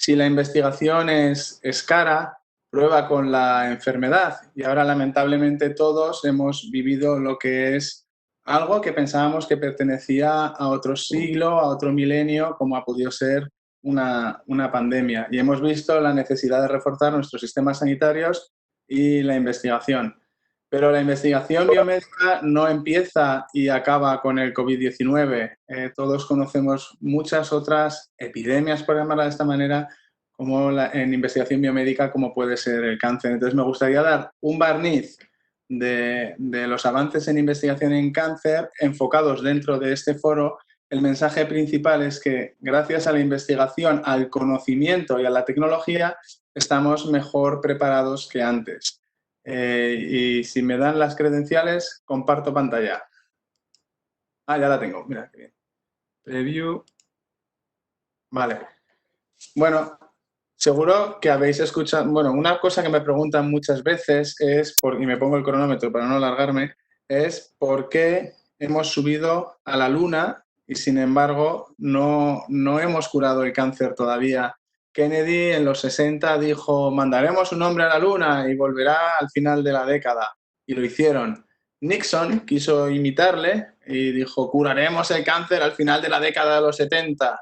si la investigación es cara, prueba con la enfermedad. Y ahora, lamentablemente, todos hemos vivido lo que es algo que pensábamos que pertenecía a otro siglo, a otro milenio, como ha podido ser una pandemia. Y hemos visto la necesidad de reforzar nuestros sistemas sanitarios y la investigación. Pero la investigación biomédica no empieza y acaba con el COVID-19. Todos conocemos muchas otras epidemias, por llamarla de esta manera, como en investigación biomédica, como puede ser el cáncer. Entonces, me gustaría dar un barniz de los avances en investigación en cáncer enfocados dentro de este foro. El mensaje principal es que gracias a la investigación, al conocimiento y a la tecnología, estamos mejor preparados que antes. Y si me dan las credenciales, comparto pantalla. Ah, ya la tengo, mira qué bien. Preview. Vale. Bueno, seguro que habéis escuchado, bueno, una cosa que me preguntan muchas veces es, y me pongo el cronómetro para no alargarme, es por qué hemos subido a la Luna y sin embargo no hemos curado el cáncer todavía. Kennedy en los 60 dijo, mandaremos un hombre a la Luna y volverá al final de la década. Y lo hicieron. Nixon quiso imitarle y dijo, curaremos el cáncer al final de la década de los 70.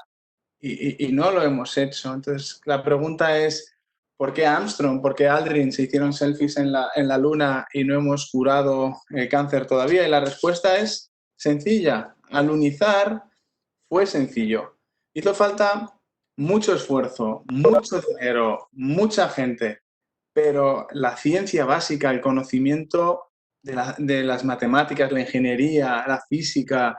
Y no lo hemos hecho. Entonces, la pregunta es, ¿por qué Armstrong, por qué Aldrin se hicieron selfies en la Luna y no hemos curado el cáncer todavía? Y la respuesta es sencilla. Alunizar fue sencillo. Hizo falta mucho esfuerzo, mucho dinero, mucha gente, pero la ciencia básica, el conocimiento de las matemáticas, la ingeniería, la física,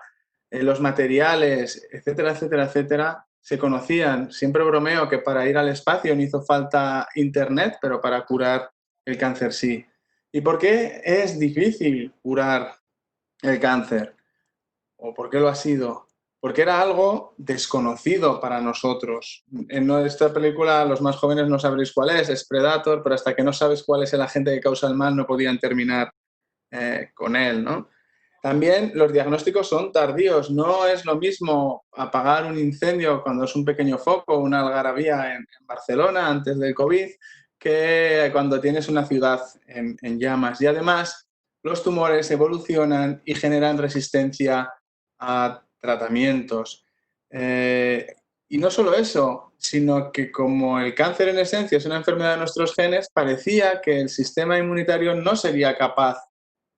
los materiales, etcétera, etcétera, etcétera, se conocían. Siempre bromeo que para ir al espacio no hizo falta internet, pero para curar el cáncer sí. ¿Y por qué es difícil curar el cáncer? ¿O por qué lo ha sido? Porque era algo desconocido para nosotros. En esta película, los más jóvenes no sabréis cuál es Predator, pero hasta que no sabes cuál es el agente que causa el mal, no podían terminar con él, ¿no? También los diagnósticos son tardíos. No es lo mismo apagar un incendio cuando es un pequeño foco, una algarabía en Barcelona antes del COVID, que cuando tienes una ciudad en llamas. Y además, los tumores evolucionan y generan resistencia a tratamientos. Y no solo eso, sino que como el cáncer en esencia es una enfermedad de nuestros genes, parecía que el sistema inmunitario no sería capaz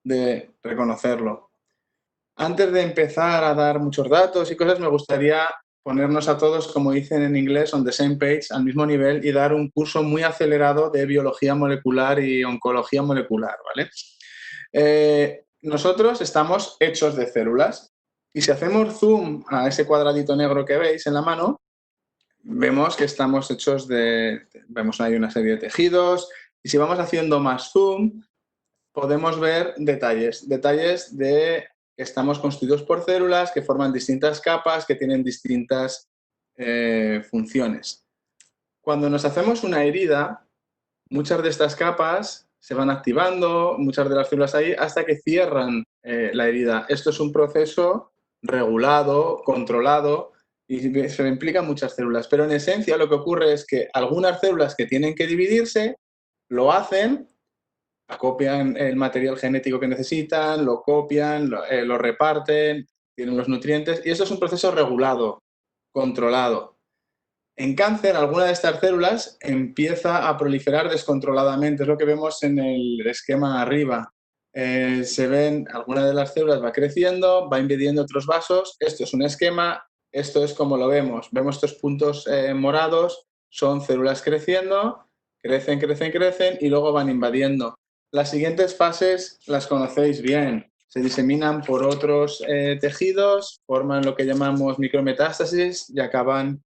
de reconocerlo. Antes de empezar a dar muchos datos y cosas, me gustaría ponernos a todos, como dicen en inglés, on the same page, al mismo nivel, y dar un curso muy acelerado de biología molecular y oncología molecular, ¿vale? Nosotros estamos hechos de células y si hacemos zoom a ese cuadradito negro que veis en la mano, vemos que estamos hechos vemos ahí una serie de tejidos y si vamos haciendo más zoom, podemos ver detalles de que estamos constituidos por células que forman distintas capas, que tienen distintas funciones. Cuando nos hacemos una herida, muchas de estas capas se van activando, muchas de las células ahí, hasta que cierran la herida. Esto es un proceso regulado, controlado, y se implican muchas células. Pero en esencia lo que ocurre es que algunas células que tienen que dividirse, lo hacen, acopian el material genético que necesitan, lo copian, lo reparten, tienen los nutrientes, y eso es un proceso regulado, controlado. En cáncer, alguna de estas células empieza a proliferar descontroladamente, es lo que vemos en el esquema arriba. Se ven, alguna de las células va creciendo, va invadiendo otros vasos, esto es un esquema, esto es como lo vemos. Vemos estos puntos morados, son células creciendo, crecen, crecen, crecen y luego van invadiendo. Las siguientes fases las conocéis bien. Se diseminan por otros tejidos, forman lo que llamamos micrometástasis y acaban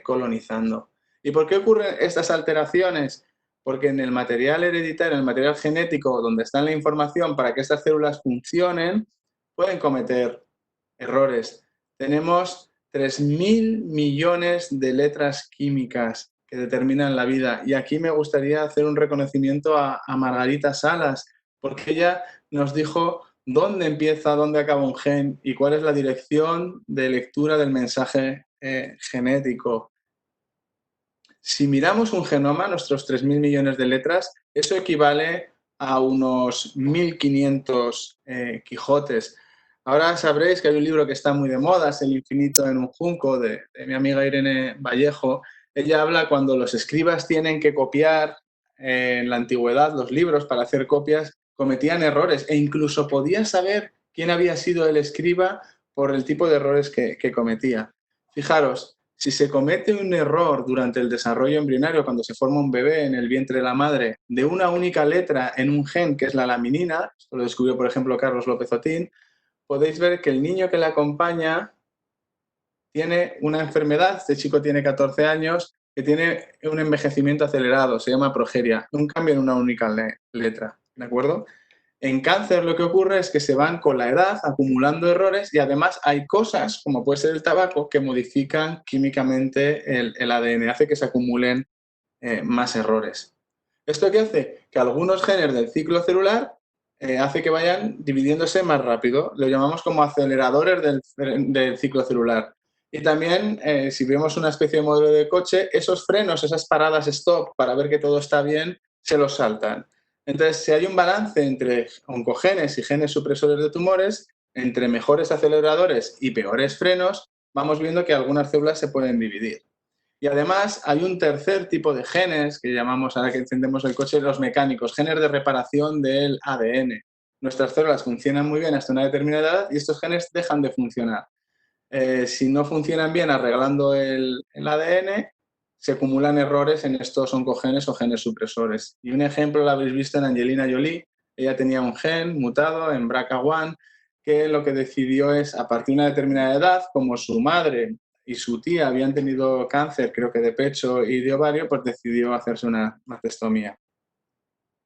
colonizando. ¿Y por qué ocurren estas alteraciones? Porque en el material hereditario, en el material genético, donde está la información para que estas células funcionen, pueden cometer errores. Tenemos 3.000 millones de letras químicas que determinan la vida. Y aquí me gustaría hacer un reconocimiento a Margarita Salas, porque ella nos dijo dónde empieza, dónde acaba un gen y cuál es la dirección de lectura del mensaje genético. Si miramos un genoma, nuestros 3.000 millones de letras, eso equivale a unos 1.500 Quijotes. Ahora sabréis que hay un libro que está muy de moda, es El infinito en un junco, de mi amiga Irene Vallejo. Ella habla cuando los escribas tienen que copiar en la antigüedad los libros para hacer copias, cometían errores e incluso podía saber quién había sido el escriba por el tipo de errores que cometía. Fijaros, si se comete un error durante el desarrollo embrionario, cuando se forma un bebé en el vientre de la madre, de una única letra en un gen, que es la laminina, esto lo descubrió, por ejemplo, Carlos López Otín, podéis ver que el niño que le acompaña tiene una enfermedad, este chico tiene 14 años, que tiene un envejecimiento acelerado, se llama progeria, un cambio en una única letra, ¿de acuerdo? En cáncer lo que ocurre es que se van con la edad acumulando errores y además hay cosas, como puede ser el tabaco, que modifican químicamente el ADN, hace que se acumulen más errores. ¿Esto qué hace? Que algunos genes del ciclo celular hace que vayan dividiéndose más rápido. Lo llamamos como aceleradores del ciclo celular. Y también, si vemos una especie de modelo de coche, esos frenos, esas paradas stop para ver que todo está bien, se los saltan. Entonces, si hay un balance entre oncogenes y genes supresores de tumores, entre mejores aceleradores y peores frenos, vamos viendo que algunas células se pueden dividir. Y además hay un tercer tipo de genes que llamamos, ahora que encendemos el coche, los mecánicos, genes de reparación del ADN. Nuestras células funcionan muy bien hasta una determinada edad y estos genes dejan de funcionar. Si no funcionan bien arreglando el ADN, se acumulan errores en estos oncogenes o genes supresores. Y un ejemplo lo habéis visto en Angelina Jolie. Ella tenía un gen mutado en BRCA1 que lo que decidió es, a partir de una determinada edad, como su madre y su tía habían tenido cáncer, creo que de pecho y de ovario, pues decidió hacerse una mastectomía.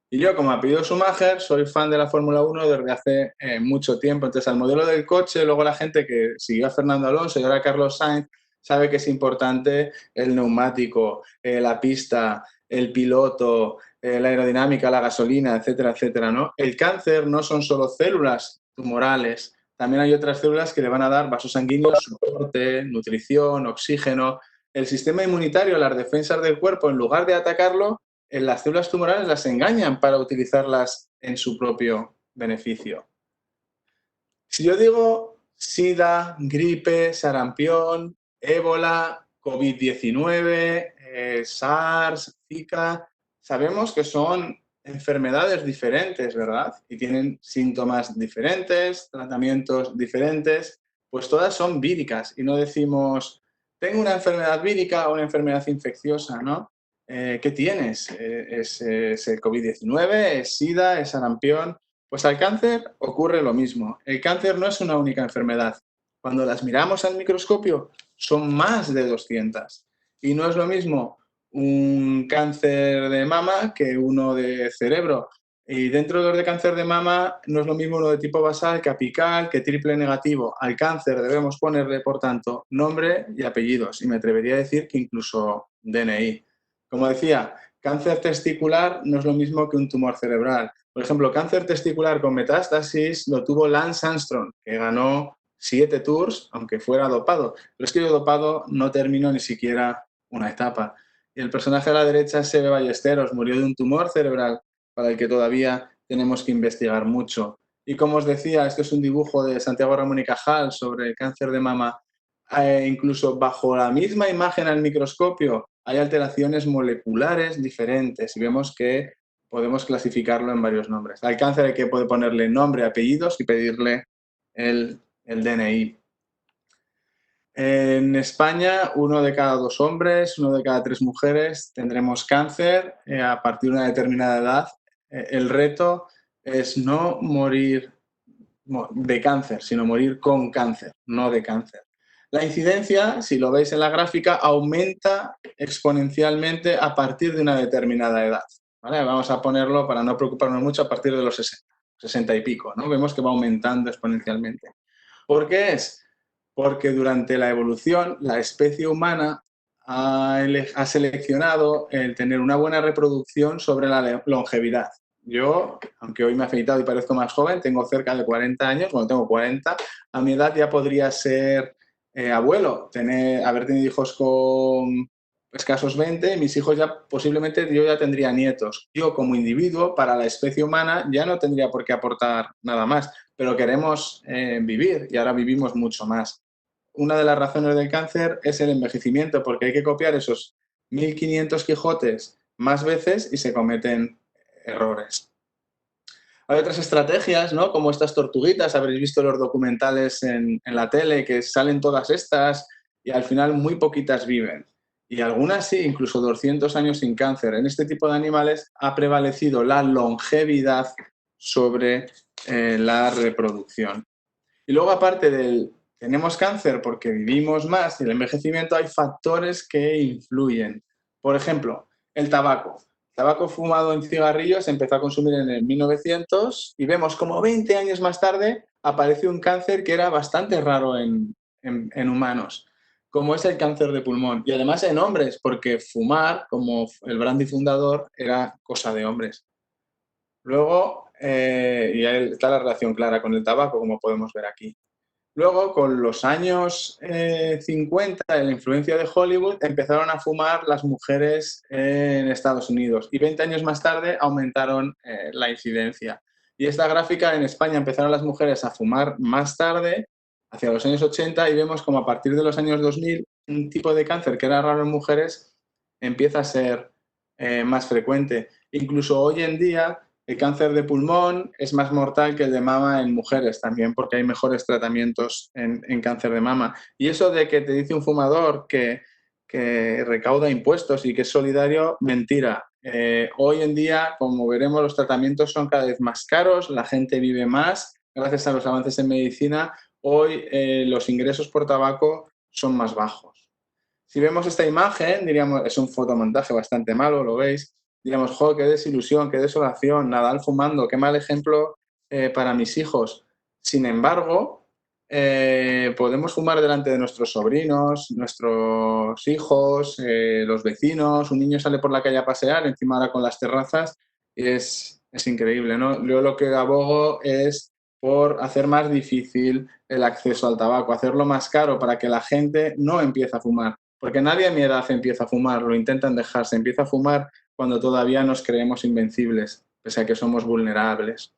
Y yo, como apellido Schumacher, soy fan de la Fórmula 1 desde hace mucho tiempo. Entonces, al modelo del coche, luego la gente que siguió a Fernando Alonso y ahora a Carlos Sainz, sabe que es importante el neumático, la pista, el piloto, la aerodinámica, la gasolina, etcétera, etcétera, ¿no? El cáncer no son solo células tumorales, también hay otras células que le van a dar vasos sanguíneos, soporte, nutrición, oxígeno. El sistema inmunitario, las defensas del cuerpo, en lugar de atacarlo, en las células tumorales las engañan para utilizarlas en su propio beneficio. Si yo digo SIDA, gripe, sarampión, ébola, COVID-19, SARS, Zika, sabemos que son enfermedades diferentes, ¿verdad? Y tienen síntomas diferentes, tratamientos diferentes, pues todas son víricas y no decimos, tengo una enfermedad vírica o una enfermedad infecciosa, ¿no? ¿Qué tienes? ¿Es el COVID-19? ¿Es SIDA? ¿Es sarampión? Pues al cáncer ocurre lo mismo. El cáncer no es una única enfermedad. Cuando las miramos al microscopio, son más de 200. Y no es lo mismo un cáncer de mama que uno de cerebro. Y dentro de los de cáncer de mama no es lo mismo uno de tipo basal que apical, que triple negativo. Al cáncer debemos ponerle, por tanto, nombre y apellidos. Y me atrevería a decir que incluso DNI. Como decía, cáncer testicular no es lo mismo que un tumor cerebral. Por ejemplo, cáncer testicular con metástasis lo tuvo Lance Armstrong, que ganó 7 tours, aunque fuera dopado. Pero es que yo dopado no terminó ni siquiera una etapa. Y el personaje a la derecha es Sebe Ballesteros, murió de un tumor cerebral para el que todavía tenemos que investigar mucho. Y como os decía, esto es un dibujo de Santiago Ramón y Cajal sobre el cáncer de mama. Incluso bajo la misma imagen al microscopio hay alteraciones moleculares diferentes y vemos que podemos clasificarlo en varios nombres. Al cáncer hay que poder ponerle nombre, apellidos y pedirle el DNI. En España, 1 de cada 2 hombres, 1 de cada 3 mujeres tendremos cáncer a partir de una determinada edad. El reto es no morir de cáncer, sino morir con cáncer, no de cáncer. La incidencia, si lo veis en la gráfica, aumenta exponencialmente a partir de una determinada edad. ¿Vale? Vamos a ponerlo, para no preocuparnos mucho, a partir de los 60 y pico, ¿no? Vemos que va aumentando exponencialmente. ¿Por qué es? Porque durante la evolución la especie humana ha seleccionado el tener una buena reproducción sobre la longevidad. Yo, aunque hoy me he afeitado y parezco más joven, tengo cerca de 40 años, cuando tengo 40, a mi edad ya podría ser abuelo, haber tenido hijos con escasos 20, mis hijos ya posiblemente yo ya tendría nietos. Yo como individuo para la especie humana ya no tendría por qué aportar nada más, pero queremos vivir y ahora vivimos mucho más. Una de las razones del cáncer es el envejecimiento, porque hay que copiar esos 1500 Quijotes más veces y se cometen errores. Hay otras estrategias, ¿no? Como estas tortuguitas, habréis visto los documentales en la tele, que salen todas estas y al final muy poquitas viven. Y algunas sí, incluso 200 años sin cáncer. En este tipo de animales ha prevalecido la longevidad sobre la reproducción. Y luego, aparte del tenemos cáncer porque vivimos más y el envejecimiento, hay factores que influyen. Por ejemplo, el tabaco. El tabaco fumado en cigarrillos se empezó a consumir en el 1900 y vemos como 20 años más tarde apareció un cáncer que era bastante raro en humanos, como es el cáncer de pulmón. Y además en hombres, porque fumar, como el brandy fundador, era cosa de hombres. Luego, y ahí está la relación clara con el tabaco, como podemos ver aquí. Luego, con los años 50, en la influencia de Hollywood, empezaron a fumar las mujeres en Estados Unidos y 20 años más tarde aumentaron la incidencia. Y esta gráfica, en España empezaron las mujeres a fumar más tarde, hacia los años 80, y vemos como a partir de los años 2000 un tipo de cáncer que era raro en mujeres empieza a ser más frecuente. Incluso hoy en día el cáncer de pulmón es más mortal que el de mama en mujeres también, porque hay mejores tratamientos en cáncer de mama. Y eso de que te dice un fumador que recauda impuestos y que es solidario, mentira. Hoy en día, como veremos, los tratamientos son cada vez más caros, la gente vive más, gracias a los avances en medicina. Hoy los ingresos por tabaco son más bajos. Si vemos esta imagen, diríamos, es un fotomontaje bastante malo, lo veis, diríamos, jo, qué desilusión, qué desolación, Nadal fumando, qué mal ejemplo para mis hijos. Sin embargo, podemos fumar delante de nuestros sobrinos, nuestros hijos, los vecinos, un niño sale por la calle a pasear, encima ahora con las terrazas, y es increíble, ¿no? Yo lo que abogo es por hacer más difícil el acceso al tabaco, hacerlo más caro para que la gente no empiece a fumar. Porque nadie a mi edad empieza a fumar, lo intentan dejar, se empieza a fumar cuando todavía nos creemos invencibles, pese a que somos vulnerables.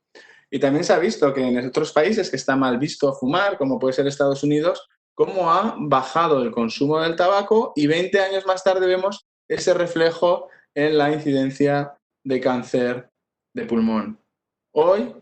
Y también se ha visto que en otros países que está mal visto fumar, como puede ser Estados Unidos, cómo ha bajado el consumo del tabaco y 20 años más tarde vemos ese reflejo en la incidencia de cáncer de pulmón. Hoy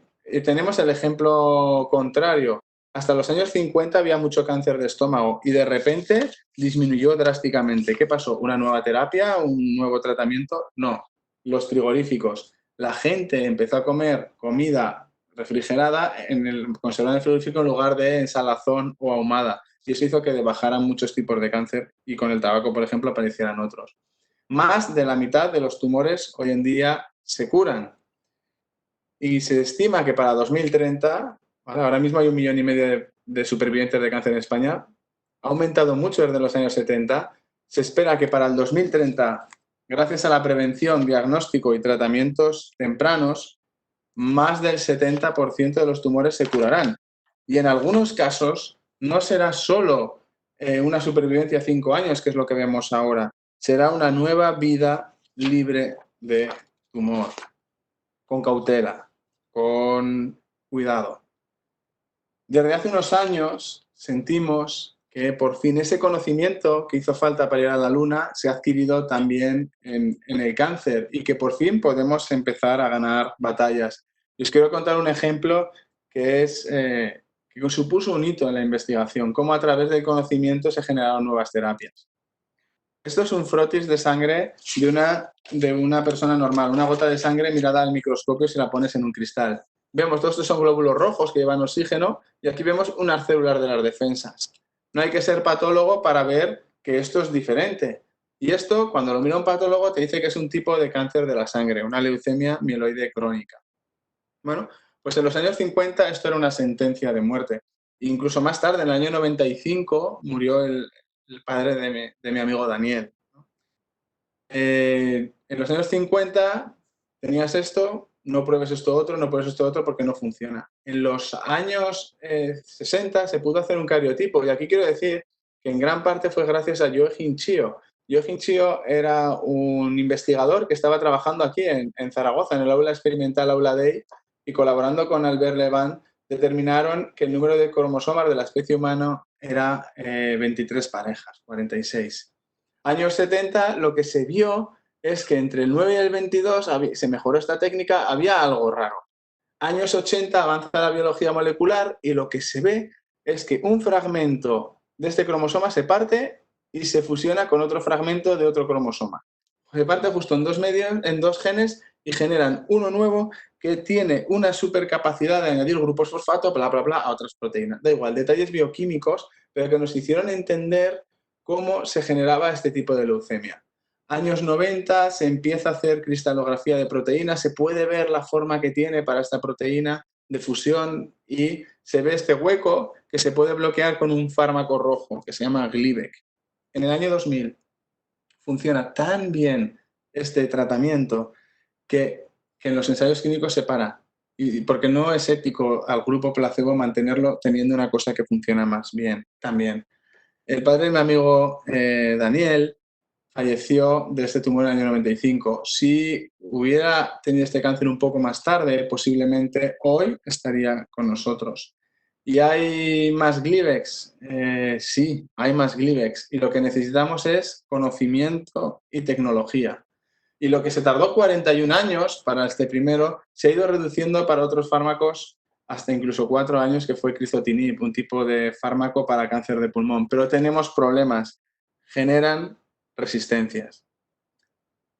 tenemos el ejemplo contrario. Hasta los años 50 había mucho cáncer de estómago y de repente disminuyó drásticamente. ¿Qué pasó? ¿Una nueva terapia? ¿Un nuevo tratamiento? No. Los frigoríficos. La gente empezó a comer comida refrigerada conservada en el frigorífico en lugar de en salazón o ahumada. Y eso hizo que bajaran muchos tipos de cáncer y con el tabaco, por ejemplo, aparecieran otros. Más de la mitad de los tumores hoy en día se curan. Y se estima que para 2030, ¿vale? Ahora mismo hay 1,5 millones de supervivientes de cáncer en España, ha aumentado mucho desde los años 70. Se espera que para el 2030, gracias a la prevención, diagnóstico y tratamientos tempranos, más del 70% de los tumores se curarán. Y en algunos casos no será solo una supervivencia a 5 años, que es lo que vemos ahora, será una nueva vida libre de tumor, con cautela, con cuidado. Desde hace unos años sentimos que por fin ese conocimiento que hizo falta para ir a la Luna se ha adquirido también en el cáncer y que por fin podemos empezar a ganar batallas. Y os quiero contar un ejemplo que supuso un hito en la investigación, cómo a través del conocimiento se generaron nuevas terapias. Esto es un frotis de sangre de una persona normal, una gota de sangre mirada al microscopio si la pones en un cristal. Vemos, todos estos son glóbulos rojos que llevan oxígeno y aquí vemos unas células de las defensas. No hay que ser patólogo para ver que esto es diferente. Y esto, cuando lo mira un patólogo, te dice que es un tipo de cáncer de la sangre, una leucemia mieloide crónica. Bueno, pues en los años 50 esto era una sentencia de muerte. Incluso más tarde, en el año 95, murió el padre de mi amigo Daniel. En los años 50 tenías esto, no pruebes esto otro, no pruebes esto otro porque no funciona. En los años 60 se pudo hacer un cariotipo y aquí quiero decir que en gran parte fue gracias a Joe Hinchio. Joachim Chiu era un investigador que estaba trabajando aquí en Zaragoza, en el aula experimental Aula Dei, y colaborando con Albert Levin, determinaron que el número de cromosomas de la especie humana era 23 parejas, 46. Años 70, lo que se vio es que entre el 9 y el 22 se mejoró esta técnica, había algo raro. Años 80 avanza la biología molecular y lo que se ve es que un fragmento de este cromosoma se parte y se fusiona con otro fragmento de otro cromosoma. Se parte justo en dos genes y generan uno nuevo que tiene una supercapacidad de añadir grupos fosfato, bla, bla, bla, a otras proteínas. Da igual, detalles bioquímicos, pero que nos hicieron entender cómo se generaba este tipo de leucemia. Años 90 se empieza a hacer cristalografía de proteínas, se puede ver la forma que tiene para esta proteína de fusión y se ve este hueco que se puede bloquear con un fármaco rojo que se llama Glivec. En el año 2000 funciona tan bien este tratamiento que en los ensayos clínicos se para. Y porque no es ético al grupo placebo mantenerlo teniendo una cosa que funciona más bien también. El padre de mi amigo Daniel falleció de este tumor en el año 95. Si hubiera tenido este cáncer un poco más tarde, posiblemente hoy estaría con nosotros. ¿Y hay más Glibex? Sí, hay más Glibex. Y lo que necesitamos es conocimiento y tecnología. Y lo que se tardó 41 años para este primero, se ha ido reduciendo para otros fármacos hasta incluso 4 años, que fue crizotinib, un tipo de fármaco para cáncer de pulmón. Pero tenemos problemas. Generan resistencias.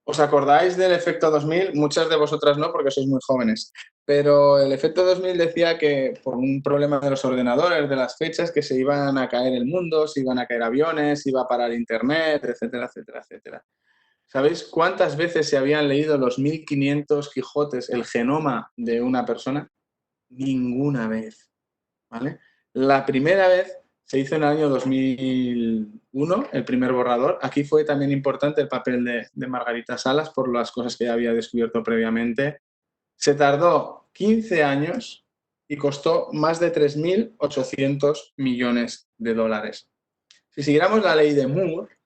¿Os acordáis del efecto 2000? Muchas de vosotras no, porque sois muy jóvenes. Pero el efecto 2000 decía que por un problema de los ordenadores, de las fechas, que se iban a caer el mundo, se iban a caer aviones, iba a parar internet, etcétera, etcétera, etcétera. ¿Sabéis cuántas veces se habían leído los 1500 Quijotes, el genoma de una persona? Ninguna vez. ¿Vale? La primera vez se hizo en el año 2001, el primer borrador. Aquí fue también importante el papel de Margarita Salas por las cosas que ya había descubierto previamente. Se tardó 15 años y costó más de 3.800 millones de dólares. Si siguiéramos la ley de Moore,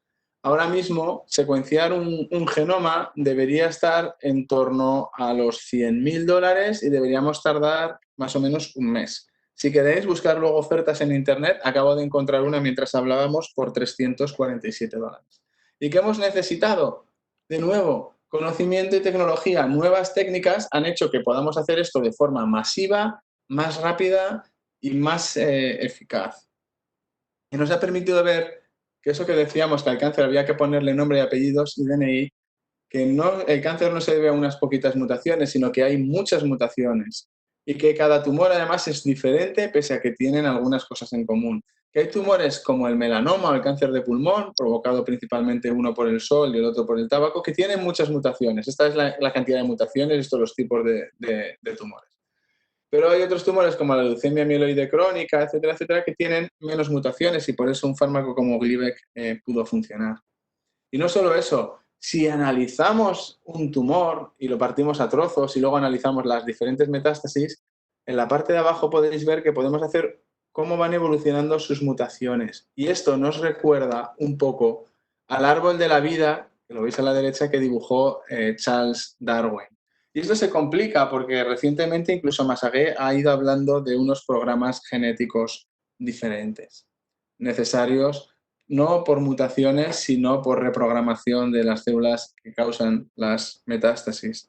ahora mismo secuenciar un genoma debería estar en torno a los 100.000 dólares y deberíamos tardar más o menos un mes. Si queréis buscar luego ofertas en internet, acabo de encontrar una mientras hablábamos por 347 dólares. ¿Y qué hemos necesitado? De nuevo, conocimiento y tecnología. Nuevas técnicas han hecho que podamos hacer esto de forma masiva, más rápida y más eficaz. Y nos ha permitido ver que eso que decíamos, que al cáncer había que ponerle nombre y apellidos y DNI, que no, el cáncer no se debe a unas poquitas mutaciones, sino que hay muchas mutaciones y que cada tumor además es diferente pese a que tienen algunas cosas en común. Que hay tumores como el melanoma o el cáncer de pulmón, provocado principalmente uno por el sol y el otro por el tabaco, que tienen muchas mutaciones. Esta es la cantidad de mutaciones, estos son los tipos de tumores. Pero hay otros tumores como la leucemia mieloide crónica, etcétera, etcétera, que tienen menos mutaciones y por eso un fármaco como Glivec pudo funcionar. Y no solo eso, si analizamos un tumor y lo partimos a trozos y luego analizamos las diferentes metástasis, en la parte de abajo podéis ver que podemos hacer cómo van evolucionando sus mutaciones. Y esto nos recuerda un poco al árbol de la vida, que lo veis a la derecha, que dibujó Charles Darwin. Y esto se complica porque recientemente incluso Massagué ha ido hablando de unos programas genéticos diferentes, necesarios no por mutaciones, sino por reprogramación de las células que causan las metástasis.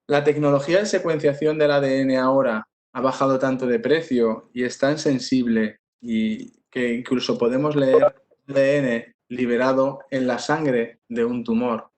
La tecnología de secuenciación del ADN ahora ha bajado tanto de precio y es tan sensible y que incluso podemos leer ADN liberado en la sangre de un tumor.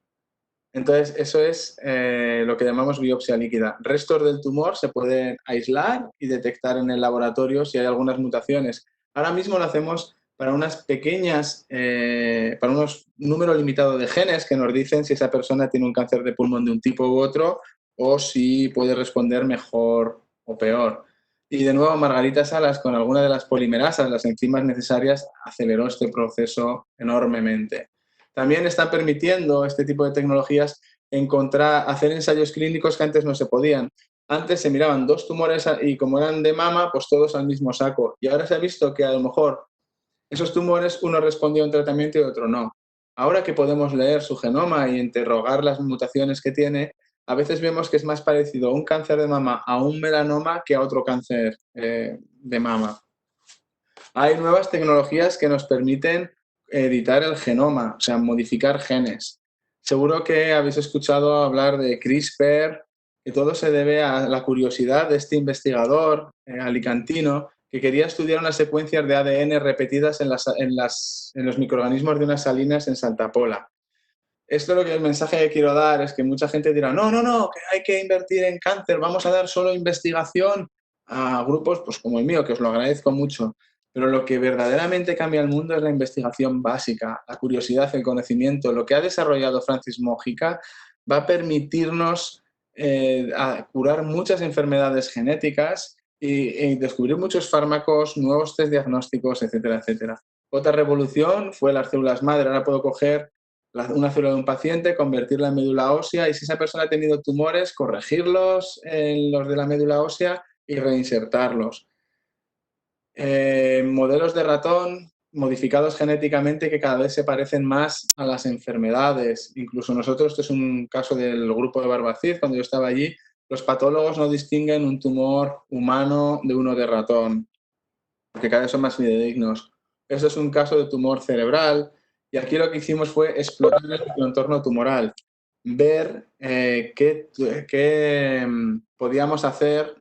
Entonces, eso es lo que llamamos biopsia líquida. Restos del tumor se pueden aislar y detectar en el laboratorio si hay algunas mutaciones. Ahora mismo lo hacemos para unas pequeñas, para unos número limitado de genes que nos dicen si esa persona tiene un cáncer de pulmón de un tipo u otro o si puede responder mejor o peor. Y de nuevo, Margarita Salas, con alguna de las polimerasas, las enzimas necesarias, aceleró este proceso enormemente. También están permitiendo este tipo de tecnologías hacer ensayos clínicos que antes no se podían. Antes se miraban dos tumores y como eran de mama, pues todos al mismo saco. Y ahora se ha visto que a lo mejor esos tumores uno respondía a un tratamiento y otro no. Ahora que podemos leer su genoma y interrogar las mutaciones que tiene, a veces vemos que es más parecido a un cáncer de mama, a un melanoma, que a otro cáncer de mama. Hay nuevas tecnologías que nos permiten editar el genoma, o sea, modificar genes. Seguro que habéis escuchado hablar de CRISPR, que todo se debe a la curiosidad de este investigador alicantino que quería estudiar unas secuencias de ADN repetidas en los microorganismos de unas salinas en Santa Pola. Esto es lo que el mensaje que quiero dar, es que mucha gente dirá, no, no, no, que hay que invertir en cáncer, vamos a dar solo investigación a grupos pues, como el mío, que os lo agradezco mucho. Pero lo que verdaderamente cambia el mundo es la investigación básica, la curiosidad, el conocimiento. Lo que ha desarrollado Francis Mojica va a permitirnos a curar muchas enfermedades genéticas y descubrir muchos fármacos, nuevos test diagnósticos, etcétera, etcétera. Otra revolución fue las células madre. Ahora puedo coger una célula de un paciente, convertirla en médula ósea y si esa persona ha tenido tumores, corregirlos en los de la médula ósea y reinsertarlos. Modelos de ratón modificados genéticamente que cada vez se parecen más a las enfermedades. Incluso nosotros, este es un caso del grupo de Barbacid, cuando yo estaba allí, los patólogos no distinguen un tumor humano de uno de ratón, porque cada vez son más fidedignos. Esto es un caso de tumor cerebral y aquí lo que hicimos fue explorar el entorno tumoral, ver qué podíamos hacer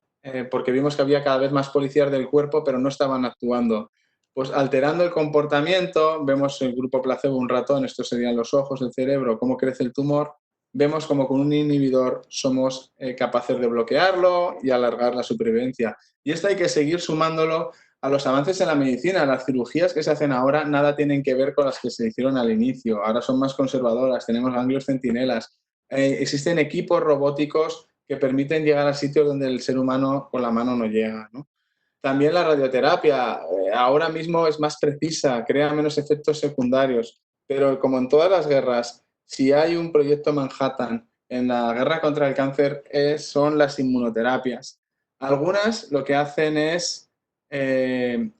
porque vimos que había cada vez más policías del cuerpo pero no estaban actuando. Pues alterando el comportamiento, vemos el grupo placebo, un ratón, estos serían los ojos, el cerebro, cómo crece el tumor, vemos como con un inhibidor somos capaces de bloquearlo y alargar la supervivencia. Y esto hay que seguir sumándolo a los avances en la medicina. Las cirugías que se hacen ahora nada tienen que ver con las que se hicieron al inicio. Ahora son más conservadoras, tenemos ganglios centinelas. Existen equipos robóticos que permiten llegar a sitios donde el ser humano con la mano no llega, ¿no? También la radioterapia ahora mismo es más precisa, crea menos efectos secundarios, pero como en todas las guerras, si hay un proyecto Manhattan en la guerra contra el cáncer son las inmunoterapias. Algunas lo que hacen es eh,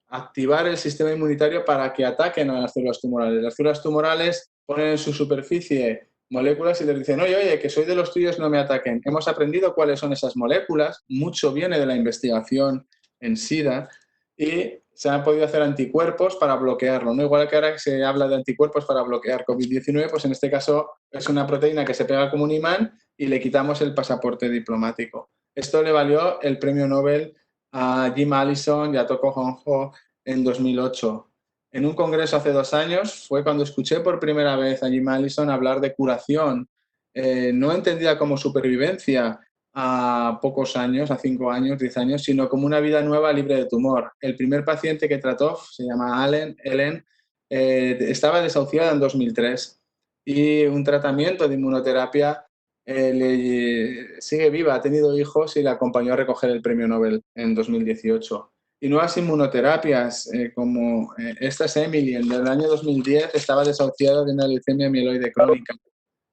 activar el sistema inmunitario para que ataquen a las células tumorales. Las células tumorales ponen en su superficie moléculas y les dicen, oye, oye, que soy de los tuyos, no me ataquen. Hemos aprendido cuáles son esas moléculas, mucho viene de la investigación en SIDA y se han podido hacer anticuerpos para bloquearlo, ¿no? Igual que ahora se habla de anticuerpos para bloquear COVID-19, pues en este caso es una proteína que se pega como un imán y le quitamos el pasaporte diplomático. Esto le valió el premio Nobel a Jim Allison y a Toko Honjo en 2008. En un congreso hace 2 años fue cuando escuché por primera vez a Jim Allison hablar de curación, no entendida como supervivencia a pocos años, a 5 años, 10 años, sino como una vida nueva libre de tumor. El primer paciente que trató, se llama Ellen, estaba desahuciada en 2003 y un tratamiento de inmunoterapia sigue viva, ha tenido hijos y la acompañó a recoger el premio Nobel en 2018. Y nuevas inmunoterapias, como esta es Emily, en el año 2010 estaba desahuciada de una leucemia mieloide crónica.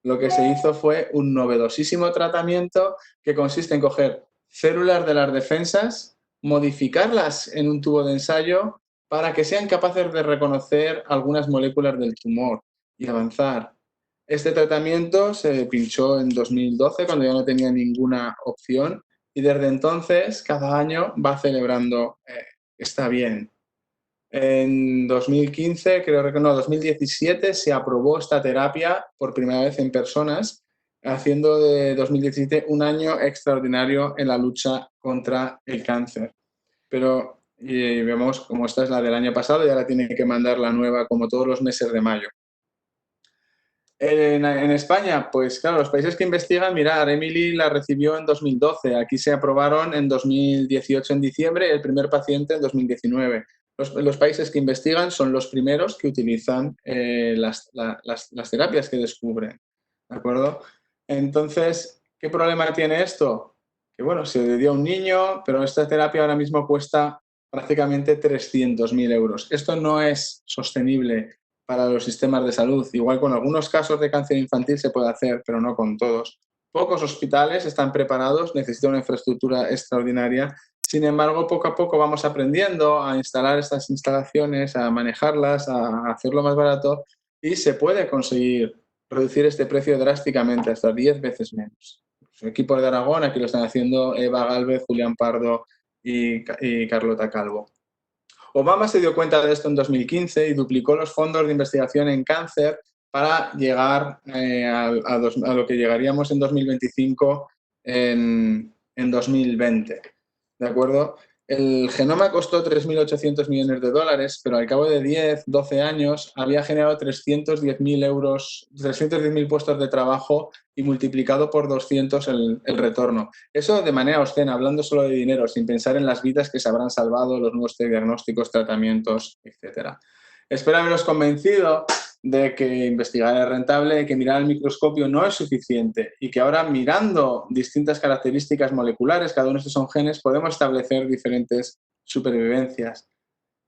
Lo que se hizo fue un novedosísimo tratamiento que consiste en coger células de las defensas, modificarlas en un tubo de ensayo para que sean capaces de reconocer algunas moléculas del tumor y avanzar. Este tratamiento se pinchó en 2012 cuando ya no tenía ninguna opción y desde entonces cada año va celebrando está bien. En 2015, creo que no, 2017 se aprobó esta terapia por primera vez en personas, haciendo de 2017 un año extraordinario en la lucha contra el cáncer. Pero vemos como esta es la del año pasado y ahora tiene que mandar la nueva como todos los meses de mayo. En España, pues claro, los países que investigan, mirar, Emily la recibió en 2012, aquí se aprobaron en 2018 en diciembre y el primer paciente en 2019. Los países que investigan son los primeros que utilizan las terapias que descubren, ¿de acuerdo? Entonces, ¿qué problema tiene esto? Que bueno, se le dio a un niño, pero esta terapia ahora mismo cuesta prácticamente 300.000 euros. Esto no es sostenible para los sistemas de salud. Igual con algunos casos de cáncer infantil se puede hacer, pero no con todos. Pocos hospitales están preparados, necesitan una infraestructura extraordinaria. Sin embargo, poco a poco vamos aprendiendo a instalar estas instalaciones, a manejarlas, a hacerlo más barato y se puede conseguir reducir este precio drásticamente, hasta 10 veces menos. Los equipos de Aragón aquí lo están haciendo Eva Gálvez, Julián Pardo y Carlota Calvo. Obama se dio cuenta de esto en 2015 y duplicó los fondos de investigación en cáncer para llegar a lo que llegaríamos en 2025 en 2020. ¿De acuerdo? El genoma costó 3.800 millones de dólares, pero al cabo de 10, 12 años había generado 310.000 euros, 310.000 puestos de trabajo y multiplicado por 200 el retorno. Eso de manera obscena, hablando solo de dinero, sin pensar en las vidas que se habrán salvado, los nuevos diagnósticos, tratamientos, etc. Espero haberos convencido de que investigar es rentable, que mirar al microscopio no es suficiente y que ahora mirando distintas características moleculares, cada uno de estos son genes, podemos establecer diferentes supervivencias.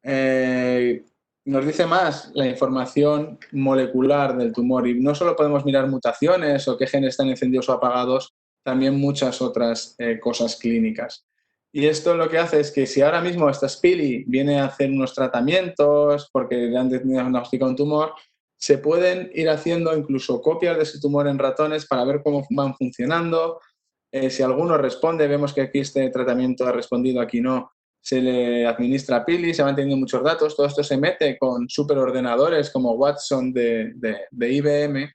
Nos dice más la información molecular del tumor y no solo podemos mirar mutaciones o qué genes están encendidos o apagados, también muchas otras cosas clínicas. Y esto lo que hace es que si ahora mismo esta Spili viene a hacer unos tratamientos porque le han diagnosticado un tumor, se pueden ir haciendo incluso copias de ese tumor en ratones para ver cómo van funcionando. Si alguno responde, vemos que aquí este tratamiento ha respondido, aquí no, se le administra Pili, se van teniendo muchos datos, todo esto se mete con superordenadores como Watson de IBM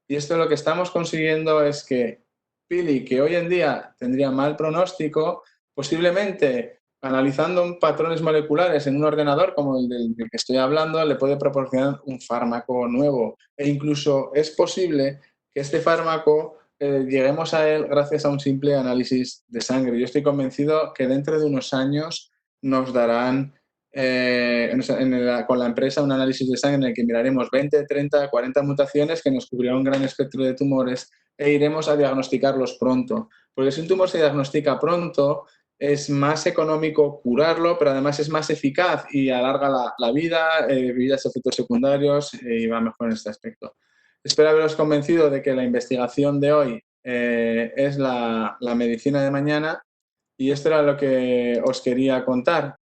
y esto lo que estamos consiguiendo es que Pili, que hoy en día tendría mal pronóstico, posiblemente analizando patrones moleculares en un ordenador como el del que estoy hablando, le puede proporcionar un fármaco nuevo. E incluso es posible que este fármaco lleguemos a él gracias a un simple análisis de sangre. Yo estoy convencido que dentro de unos años nos darán con la empresa un análisis de sangre en el que miraremos 20, 30, 40 mutaciones que nos cubrirá un gran espectro de tumores e iremos a diagnosticarlos pronto. Porque si un tumor se diagnostica pronto, es más económico curarlo, pero además es más eficaz y alarga la vida, evitas efectos secundarios y va mejor en este aspecto. Espero haberos convencido de que la investigación de hoy es la medicina de mañana y esto era lo que os quería contar.